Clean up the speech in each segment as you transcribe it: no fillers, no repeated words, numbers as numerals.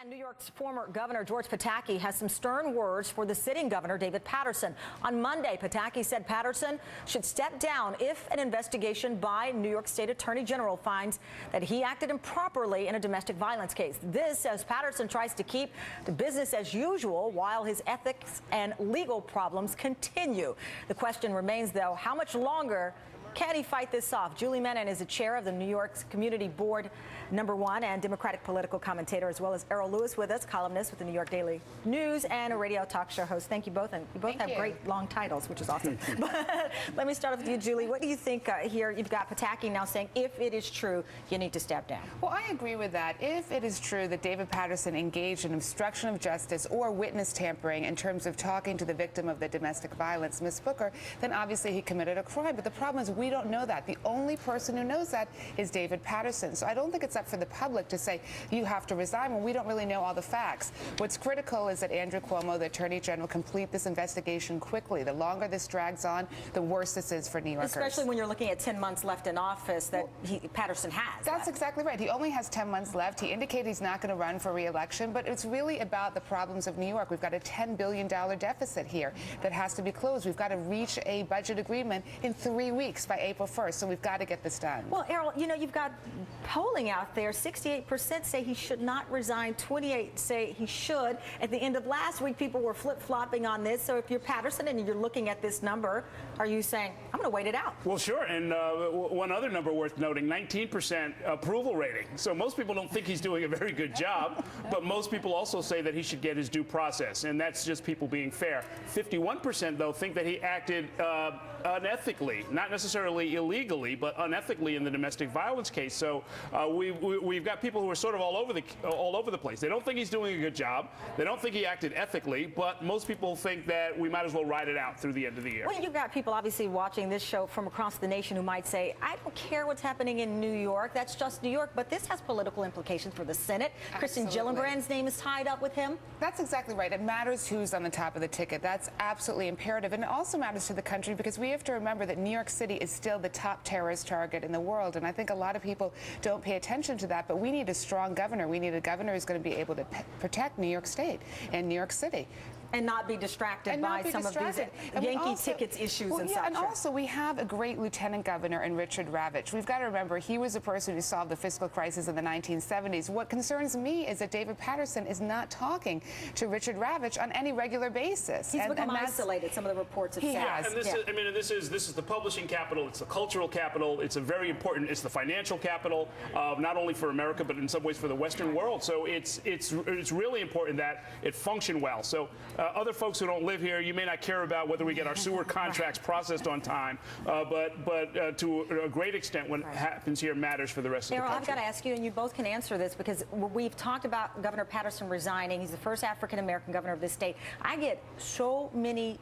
And New York's former governor, George Pataki, has some stern words for the sitting governor, David Paterson. On Monday, Pataki said Paterson should step down if an investigation by New York State Attorney General finds that he acted improperly in a domestic violence case. This as Paterson tries to keep the business as usual while his ethics and legal problems continue. The question remains, though, how much longer can he fight this off? Julie Menin is the chair of the New York's Community Board #1 and Democratic political commentator, as well as Errol with us, columnist with the New York Daily News and a radio talk show host. Thank you both, and you both have great long titles, which is awesome. But let me start off with you, Julie. What do you think here? You've got Pataki now saying if it is true, you need to step down. Well, I agree with that. If it is true that David Paterson engaged in obstruction of justice or witness tampering in terms of talking to the victim of the domestic violence, Ms. Booker, then obviously he committed a crime. But the problem is we don't know that. The only person who knows that is David Paterson. So I don't think it's up for the public to say you have to resign when we don't really know all the facts. What's critical is that Andrew Cuomo, the Attorney General, complete this investigation quickly. The longer this drags on, the worse this is for New Yorkers. Especially when you're looking at 10 months left in office that Paterson has. That's exactly right. He only has 10 months left. He indicated he's not going to run for re-election, but it's really about the problems of New York. We've got a $10 billion deficit here that has to be closed. We've got to reach a budget agreement in 3 weeks by April 1st, so we've got to get this done. Well, Errol, you know, you've got polling out there. 68% say he should not resign. 28% say he should. At the end of last week, people were flip-flopping on this. So if you're Paterson and you're looking at this number, are you saying, I'm going to wait it out? Well, sure. And one other number worth noting, 19% approval rating. So most people don't think he's doing a very good job, but most people also say that he should get his due process. And that's just people being fair. 51%, though, think that he acted unethically, not necessarily illegally, but unethically in the domestic violence case. So we've got people who are sort of all over the place. They don't think he's doing a good job. They don't think he acted ethically, but most people think that we might as well ride it out through the end of the year. Well, you've got people obviously watching this show from across the nation who might say, I don't care what's happening in New York. That's just New York. But this has political implications for the Senate. Kristen Gillibrand's name is tied up with him. That's exactly right. It matters who's on the top of the ticket. That's absolutely imperative. And it also matters to the country because we have to remember that New York City is still the top terrorist target in the world. And I think a lot of people don't pay attention to that. But we need a strong governor. We need a governor who's going to be able to protect New York State and New York City. And not be distracted by some of these Yankee tickets issues and such. And also, we have a great lieutenant governor in Richard Ravitch. We've got to remember, he was the person who solved the fiscal crisis in the 1970s. What concerns me is that David Paterson is not talking to Richard Ravitch on any regular basis. He's become isolated, some of the reports have said. Yeah, and this is the publishing capital, it's the cultural capital, it's a very important, it's the financial capital, not only for America, but in some ways for the Western world. So it's really important that it function well. So other folks who don't live here, you may not care about whether we get our sewer contracts processed on time, but to a great extent, what happens here matters for the rest of the country. Errol, I've got to ask you, and you both can answer this, because we've talked about Governor Paterson resigning. He's the first African-American governor of this state. I get so many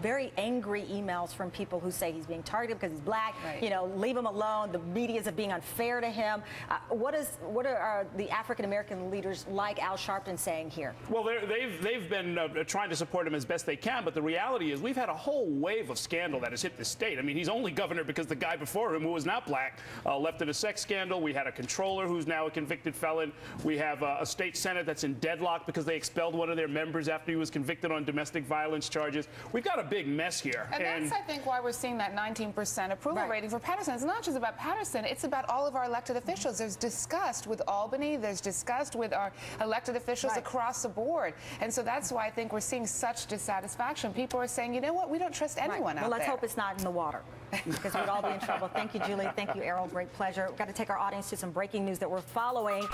very angry emails from people who say he's being targeted because he's black. Right. You know, leave him alone. The media's being unfair to him. What are the African-American leaders like Al Sharpton saying here? Well, they've been trying to support him as best they can, but the reality is we've had a whole wave of scandal that has hit the state. I mean, he's only governor because the guy before him, who was not black, left in a sex scandal. We had a controller who's now a convicted felon. We have a state senate that's in deadlock because they expelled one of their members after he was convicted on domestic violence charges. We've got a big mess here. And that's, I think, why we're seeing that 19% approval rating for Paterson. It's not just about Paterson. It's about all of our elected officials. There's disgust with Albany. There's disgust with our elected officials across the board. And so that's why I think we're seeing such dissatisfaction. People are saying, you know what, we don't trust anyone out there. Well, let's hope it's not in the water, because we'd all be in trouble. Thank you, Julie. Thank you, Errol. Great pleasure. We've got to take our audience to some breaking news that we're following.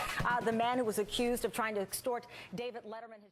The man who was accused of trying to extort David Letterman.